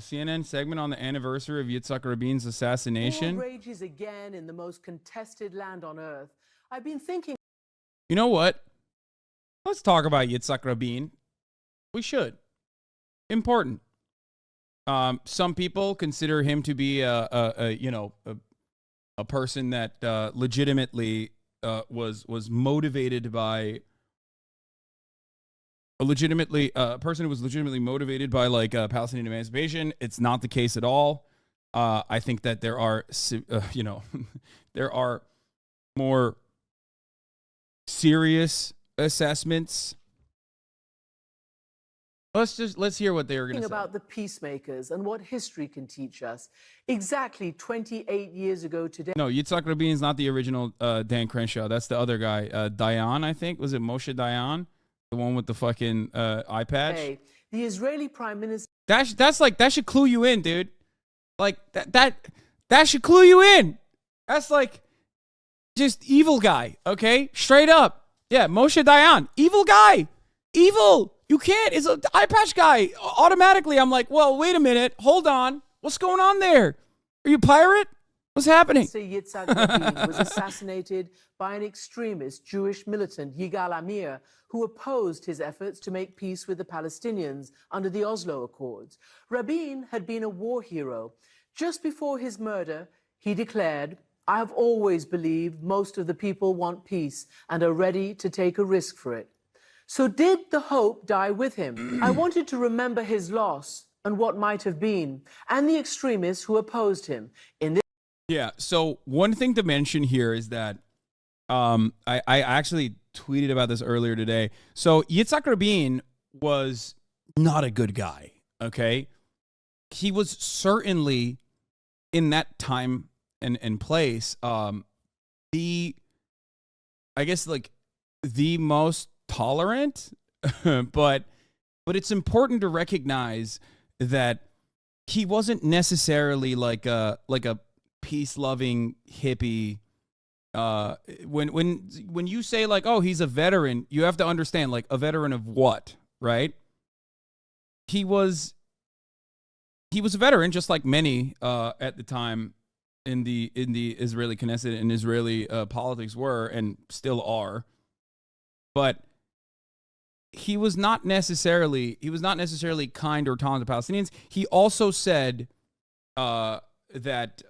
CNN segment on the anniversary of Yitzhak Rabin's assassination. War rages again in the most contested land on earth. I've been thinking. You know what? Let's talk about Yitzhak Rabin. We should. Important. Some people consider him to be a person that legitimately was motivated by a person who was legitimately motivated by like Palestinian emancipation. It's not the case at all. I think that there are there are more serious assessments. Let's hear what they were going to say about the peacemakers and what history can teach us. Exactly 28 years ago today. No, Yitzhak Rabin is not the original Dan Crenshaw. That's the other guy, Dayan. I think was it Moshe Dayan, the one with the fucking eye patch. Hey, the Israeli Prime Minister. That's like that should clue you in, dude. Like that should clue you in. That's like just evil guy. Okay, straight up. Yeah, Moshe Dayan, evil guy, evil. You can't. It's an eye patch guy. Automatically, I'm like, well, wait a minute. Hold on. What's going on there? Are you a pirate? What's happening? Yitzhak Rabin was assassinated by an extremist Jewish militant, Yigal Amir, who opposed his efforts to make peace with the Palestinians under the Oslo Accords. Rabin had been a war hero. Just before his murder, he declared, "I have always believed most of the people want peace and are ready to take a risk for it." So did the hope die with him? I wanted to remember his loss and what might have been, and the extremists who opposed him. Yeah, so one thing to mention here is that I actually tweeted about this earlier today. So Yitzhak Rabin was not a good guy, okay? He was certainly, in that time and place, the most tolerant, but it's important to recognize that he wasn't necessarily like a peace-loving hippie. When you say like, oh, he's a veteran, you have to understand like a veteran of what, right? He was a veteran, just like many at the time in the Israeli Knesset and Israeli politics were and still are, but he was not necessarily kind or tolerant to Palestinians. He also said that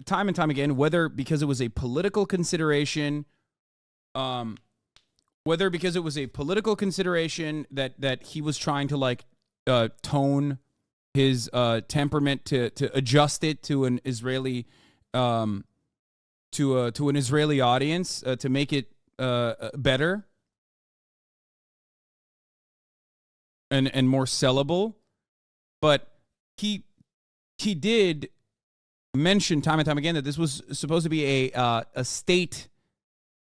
time and time again, whether because it was a political consideration, that he was trying to like tone his temperament to adjust it to an Israeli to an Israeli audience to make it better and more sellable, but he did mention time and time again that this was supposed to be a state.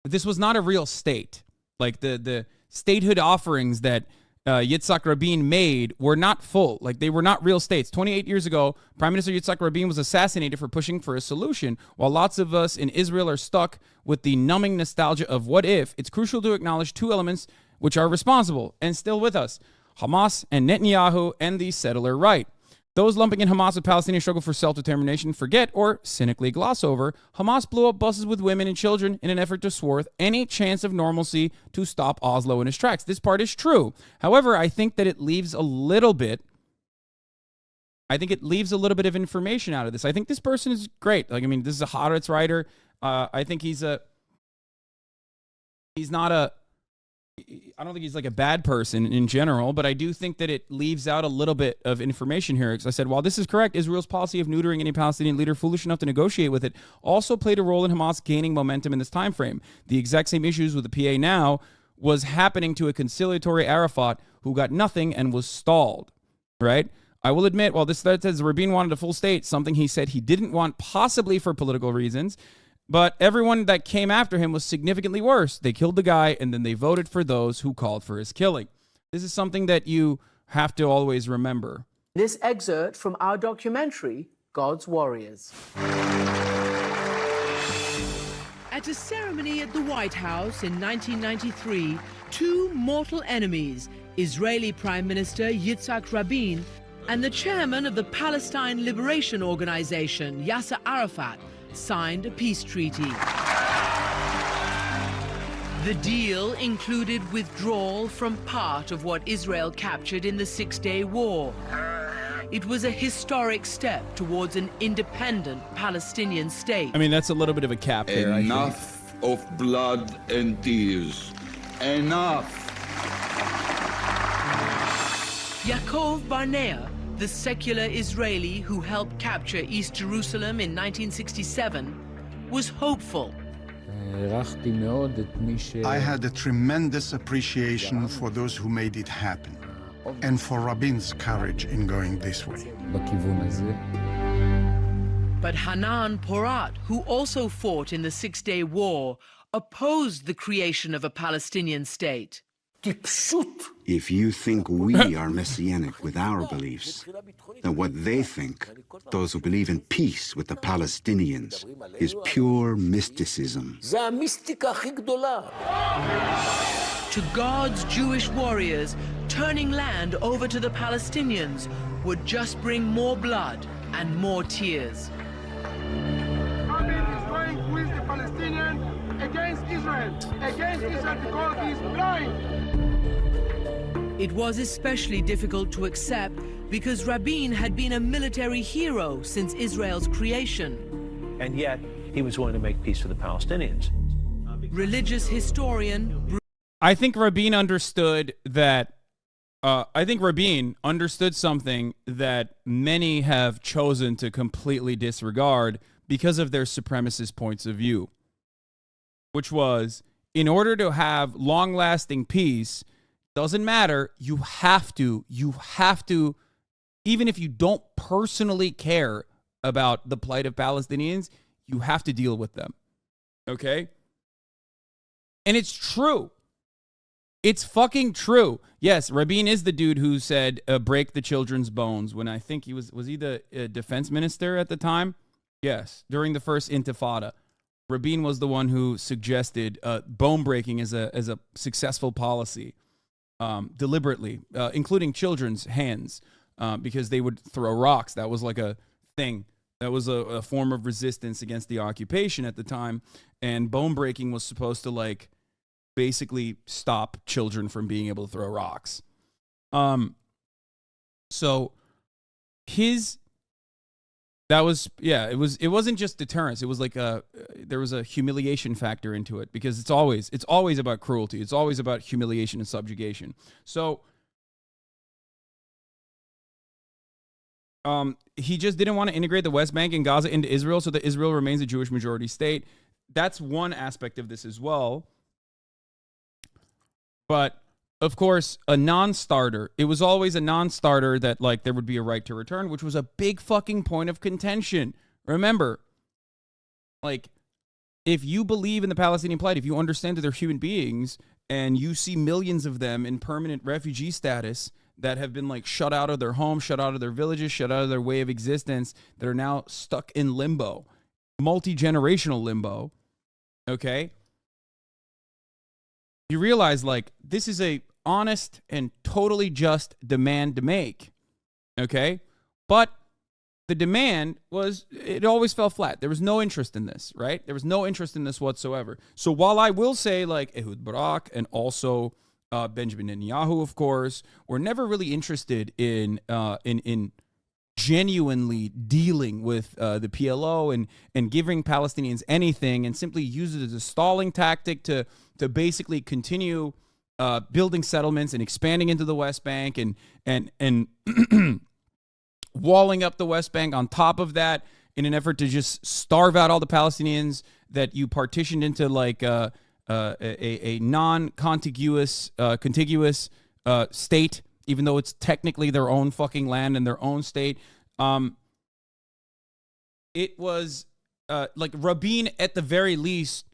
This was not a real state. Like the statehood offerings that Yitzhak Rabin made were not full. Like they were not real states. 28 years ago, Prime Minister Yitzhak Rabin was assassinated for pushing for a solution. While lots of us in Israel are stuck with the numbing nostalgia of what if, it's crucial to acknowledge two elements which are responsible and still with us: Hamas and Netanyahu and the settler right. Those lumping in Hamas with Palestinian struggle for self-determination forget or cynically gloss over Hamas blew up buses with women and children in an effort to thwart any chance of normalcy to stop Oslo in its tracks. This part is true. However, I think that it leaves a little bit of information out of this. I think this person is great. Like, I mean, this is a Haaretz writer. I think I don't think he's like a bad person in general, but I do think that it leaves out a little bit of information here. Because I said, while this is correct, Israel's policy of neutering any Palestinian leader foolish enough to negotiate with it also played a role in Hamas gaining momentum in this time frame. The exact same issues with the PA now was happening to a conciliatory Arafat who got nothing and was stalled, right? I will admit, while this thread says Rabin wanted a full state, something he said he didn't want, possibly for political reasons, but everyone that came after him was significantly worse. They killed the guy, and then they voted for those who called for his killing. This is something that you have to always remember. This excerpt from our documentary, God's Warriors. At a ceremony at the White House in 1993, two mortal enemies, Israeli Prime Minister Yitzhak Rabin and the chairman of the Palestine Liberation Organization, Yasser Arafat, signed a peace treaty. The deal included withdrawal from part of what Israel captured in the Six-Day War. It was a historic step towards an independent Palestinian state. I mean, that's a little bit of a cap there, I think. Enough of blood and tears. Enough. Yaakov Barnea, the secular Israeli who helped capture East Jerusalem in 1967, was hopeful. I had a tremendous appreciation for those who made it happen, and for Rabin's courage in going this way. But Hanan Porat, who also fought in the Six-Day War, opposed the creation of a Palestinian state. If you think we are messianic with our beliefs, then what they think, those who believe in peace with the Palestinians, is pure mysticism. To God's Jewish warriors, turning land over to the Palestinians would just bring more blood and more tears. Rabin is going with the Palestinians against Israel because he is blind. It was especially difficult to accept because Rabin had been a military hero since Israel's creation. And yet, he was willing to make peace with the Palestinians. Religious historian... I think Rabin understood that. I think Rabin understood something that many have chosen to completely disregard because of their supremacist points of view, which was, in order to have long-lasting peace, doesn't matter, you have to, even if you don't personally care about the plight of Palestinians, you have to deal with them, okay? And it's true. It's fucking true. Yes, Rabin is the dude who said, break the children's bones, when I think he was he the defense minister at the time? Yes, during the first Intifada. Rabin was the one who suggested bone breaking as a successful policy, deliberately, including children's hands, because they would throw rocks. That was like a thing. That was a form of resistance against the occupation at the time. And bone breaking was supposed to, like, basically stop children from being able to throw rocks. So it wasn't just deterrence. It was like there was a humiliation factor into it, because it's always about cruelty. It's always about humiliation and subjugation. So he just didn't want to integrate the West Bank and Gaza into Israel so that Israel remains a Jewish majority state. That's one aspect of this as well. But of course, a non-starter. It was always a non-starter that, like, there would be a right to return, which was a big fucking point of contention. Remember, like, if you believe in the Palestinian plight, if you understand that they're human beings, and you see millions of them in permanent refugee status that have been, like, shut out of their homes, shut out of their villages, shut out of their way of existence, that are now stuck in limbo, multi-generational limbo, okay? You realize, like, this is a honest and totally just demand to make, okay? But the demand was, it always fell flat. There was no interest in this, right? There was no interest in this whatsoever. So while I will say, like, Ehud Barak and also Benjamin Netanyahu, of course, were never really interested in genuinely dealing with the PLO and giving Palestinians anything, and simply use it as a stalling tactic to basically continue building settlements and expanding into the West Bank and walling up the West Bank on top of that in an effort to just starve out all the Palestinians that you partitioned into, like a non-contiguous contiguous state, even though it's technically their own fucking land and their own state. It was like Rabin, at the very least,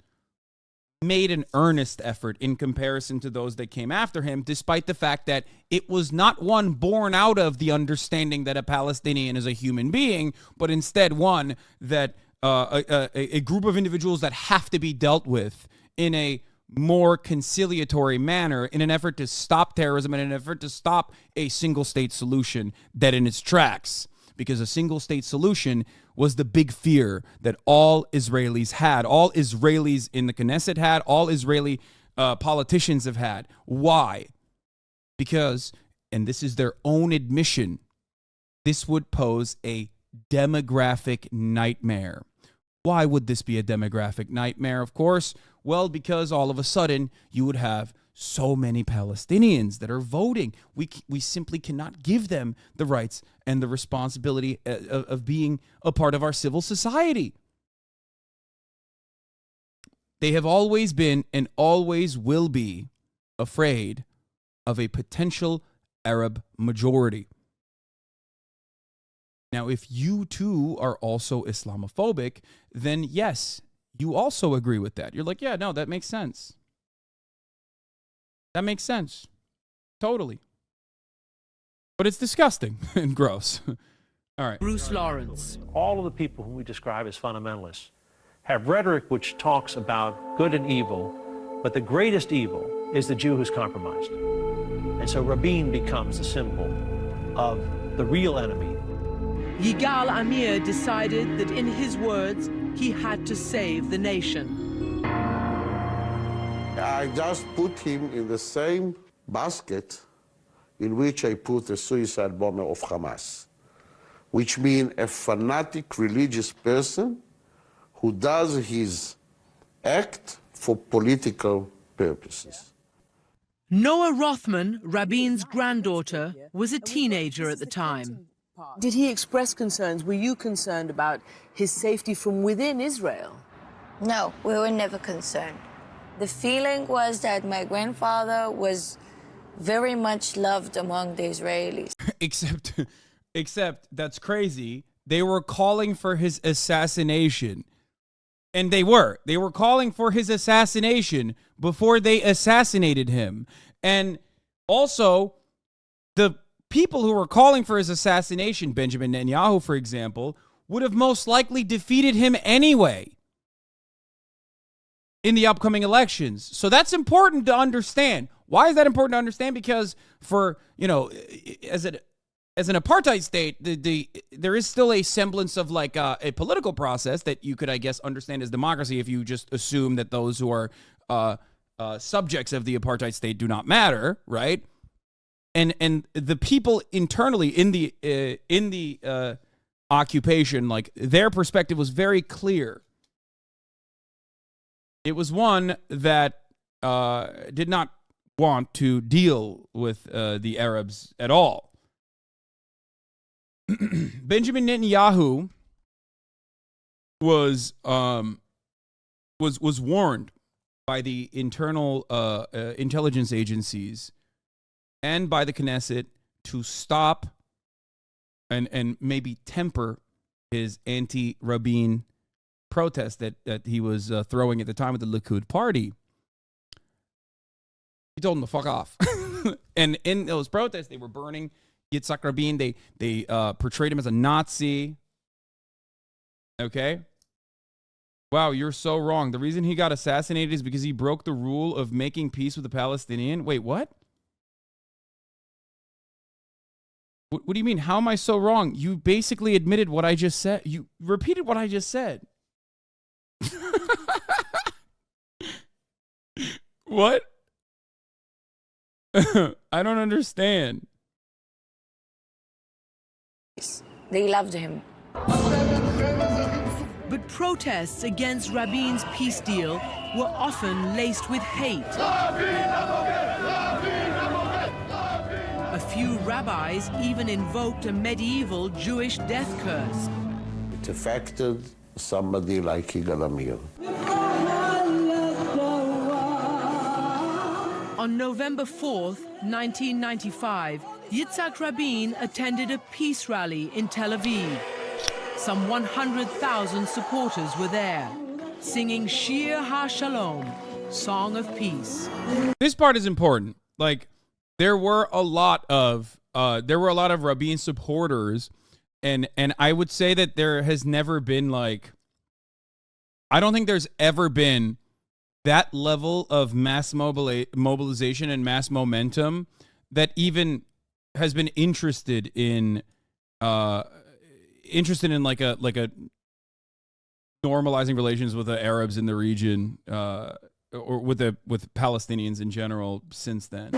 made an earnest effort in comparison to those that came after him, despite the fact that it was not one born out of the understanding that a Palestinian is a human being, but instead one that a group of individuals that have to be dealt with in a more conciliatory manner in an effort to stop terrorism and in an effort to stop a single state solution dead in its tracks. Because a single state solution was the big fear that all Israelis had, all Israelis in the Knesset had, all Israeli politicians have had. Why? Because, and this is their own admission, this would pose a demographic nightmare. Why would this be a demographic nightmare? Of course, well, because all of a sudden you would have so many Palestinians that are voting. We simply cannot give them the rights and the responsibility of being a part of our civil society. They have always been and always will be afraid of a potential Arab majority. Now, if you too are also Islamophobic, then yes, you also agree with that. You're like, yeah, no, that makes sense. That makes sense. Totally. But it's disgusting and gross. All right. Bruce Lawrence. All of the people whom we describe as fundamentalists have rhetoric which talks about good and evil, but the greatest evil is the Jew who's compromised. And so Rabin becomes a symbol of the real enemy. Yigal Amir decided that, in his words, he had to save the nation. I just put him in the same basket in which I put the suicide bomber of Hamas, which means a fanatic religious person who does his act for political purposes. Noah Rothman, Rabin's granddaughter, was a teenager at the time. Did he express concerns? Were you concerned about his safety from within Israel? No, we were never concerned. The feeling was that my grandfather was very much loved among the Israelis. Except that's crazy. They were calling for his assassination. And they were calling for his assassination before they assassinated him. And also, the people who were calling for his assassination, Benjamin Netanyahu, for example, would have most likely defeated him anyway in the upcoming elections. So that's important to understand. Why is that important to understand? Because for, as an apartheid state, there is still a semblance of like a political process that you could, I guess, understand as democracy if you just assume that those who are subjects of the apartheid state do not matter, right? And the people internally in the occupation, like their perspective was very clear. It was one that did not want to deal with the Arabs at all. Benjamin Netanyahu was warned by the internal intelligence agencies and by the Knesset to stop and maybe temper his anti-Rabin protest that he was throwing at the time with the Likud party. He told him to fuck off. And in those protests, they were burning Yitzhak Rabin. They portrayed him as a Nazi. Okay? Wow, you're so wrong. The reason he got assassinated is because he broke the rule of making peace with the Palestinian. Wait, what? What do you mean? How am I so wrong? You basically admitted what I just said. You repeated what I just said. What? I don't understand. They loved him. But protests against Rabin's peace deal were often laced with hate. A few rabbis even invoked a medieval Jewish death curse. It affected somebody like Yigal Amir. On November 4th, 1995, Yitzhak Rabin attended a peace rally in Tel Aviv. Some 100,000 supporters were there, singing Shir HaShalom, Song of Peace. This part is important. Like, there were a lot of Rabin supporters, and I would say that there has never been I don't think there's ever been that level of mass mobilization and mass momentum that even has been interested in like a normalizing relations with the Arabs in the region, or with Palestinians in general since then.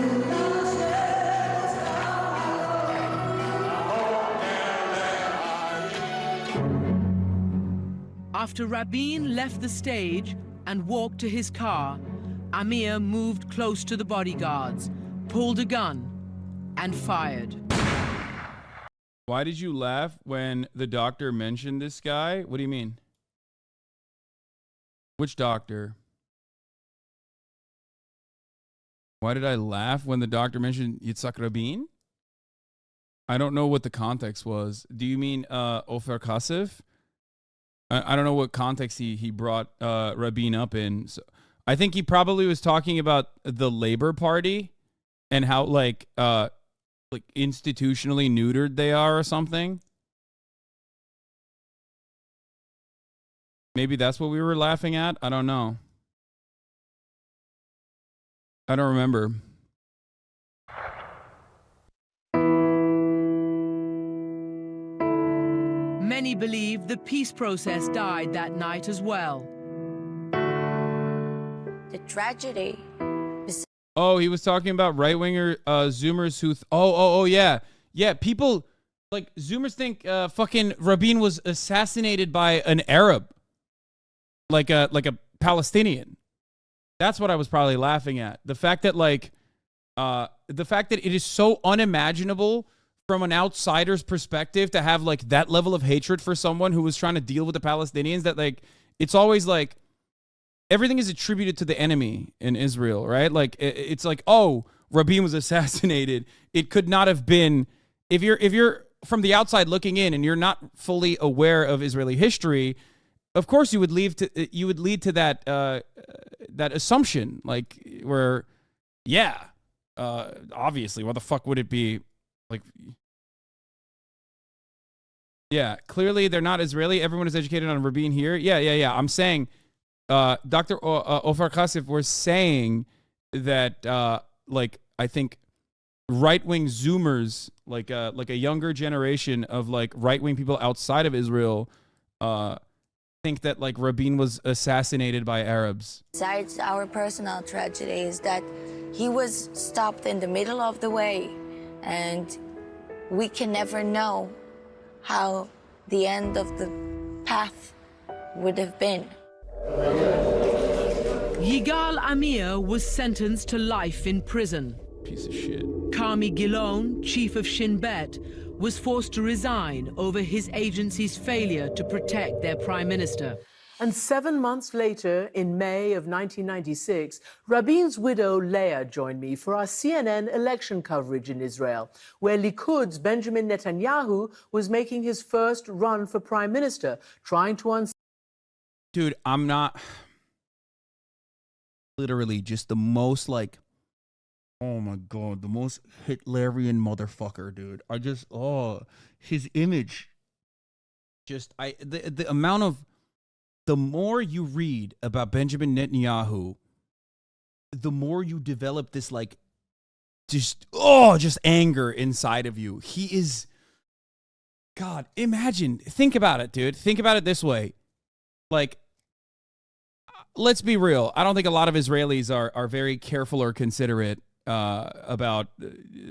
After Rabin left the stage and walked to his car, Amir moved close to the bodyguards, pulled a gun, and fired. Why did you laugh when the doctor mentioned this guy? What do you mean? Which doctor? Why did I laugh when the doctor mentioned Yitzhak Rabin? I don't know what the context was. Do you mean Ofer Kasif? I don't know what context he brought Rabin up in. So I think he probably was talking about the Labor Party and how like institutionally neutered they are or something. Maybe that's what we were laughing at. I don't know. I don't remember. Many believe the peace process died that night as well. The tragedy. Oh, he was talking about right-winger Zoomers who... Yeah, people... Like, Zoomers think fucking Rabin was assassinated by an Arab. Like a Palestinian. That's what I was probably laughing at. The fact that, it is so unimaginable from an outsider's perspective to have, like, that level of hatred for someone who was trying to deal with the Palestinians, that, like, it's always, like, everything is attributed to the enemy in Israel, right? Like, it's like, oh, Rabin was assassinated. It could not have been... If you're from the outside looking in and you're not fully aware of Israeli history, of course you would lead to that that assumption, like, where, obviously, why the fuck would it be, like, clearly they're not Israeli. Everyone is educated on Rabin here. Yeah. I'm saying, Dr. Ofer Kasif was saying that, I think right-wing Zoomers, like a younger generation of, like, right-wing people outside of Israel, think that, like, Rabin was assassinated by Arabs. Besides our personal tragedy is that he was stopped in the middle of the way, and we can never know how the end of the path would have been. Yigal Amir was sentenced to life in prison. Piece of shit. Carmi Gilon, chief of Shin Bet, was forced to resign over his agency's failure to protect their prime minister. And 7 months later, in May of 1996, Rabin's widow, Leah, joined me for our CNN election coverage in Israel, where Likud's Benjamin Netanyahu was making his first run for prime minister, trying to Dude, I'm not... Literally just the most, like... Oh my God, the most Hitlerian motherfucker, dude. His image. The amount of... The more you read about Benjamin Netanyahu, the more you develop this, like, just anger inside of you. He is... God, think about it, dude. Think about it this way. Like, let's be real. I don't think a lot of Israelis are very careful or considerate about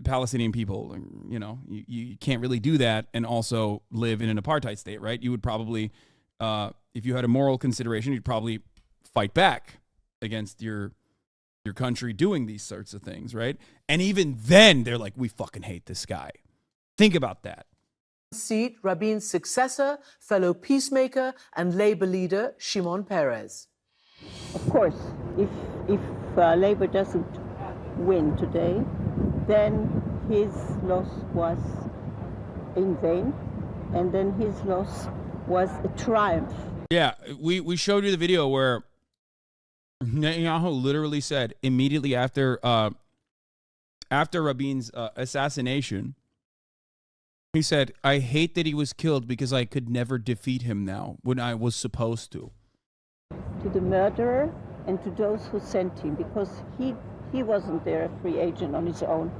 Palestinian people. You know, you can't really do that and also live in an apartheid state, right? You would probably, if you had a moral consideration, you'd probably fight back against your country doing these sorts of things, right? And even then, they're like, we fucking hate this guy. Think about that. Seat Rabin's successor, fellow peacemaker and labor leader Shimon Peres. Of course, if Labor doesn't win today, then his loss was in vain, and then his loss was a triumph. Yeah, we showed you the video where Netanyahu literally said immediately after Rabin's assassination, he said, "I hate that he was killed because I could never defeat him now when I was supposed to." To the murderer and to those who sent him, because he wasn't there a free agent on his own.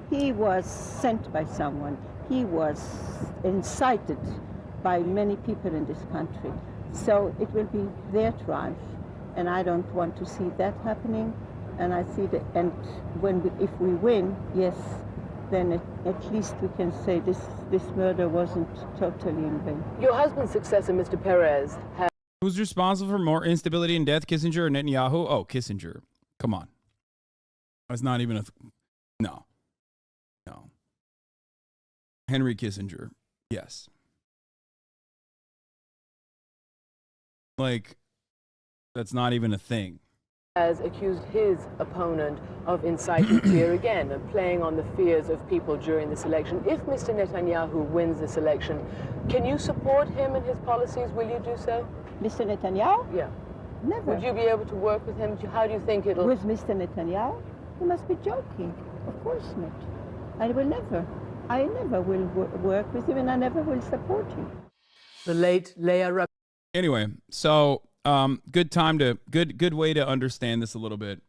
He was sent by someone. He was incited by many people in this country. So it will be their triumph, and I don't want to see that happening. And I see that, and if we win, yes, then at least we can say this murder wasn't totally in vain. Your husband's successor, Mr. Perez, has... Who's responsible for more instability and death, Kissinger or Netanyahu? Oh, Kissinger. Come on. That's not even no. Henry Kissinger. Yes. Like, that's not even a thing. Has accused his opponent of inciting fear again, of playing on the fears of people during this election. If Mr. Netanyahu wins this election, can you support him and his policies? Will you do so? Mr. Netanyahu? Yeah. Never. Would you be able to work with him? How do you think it'll... With Mr. Netanyahu? You must be joking. Of course not. I never will work with him, and I never will support him. The late Leah Rabin. Anyway, so good way to understand this a little bit.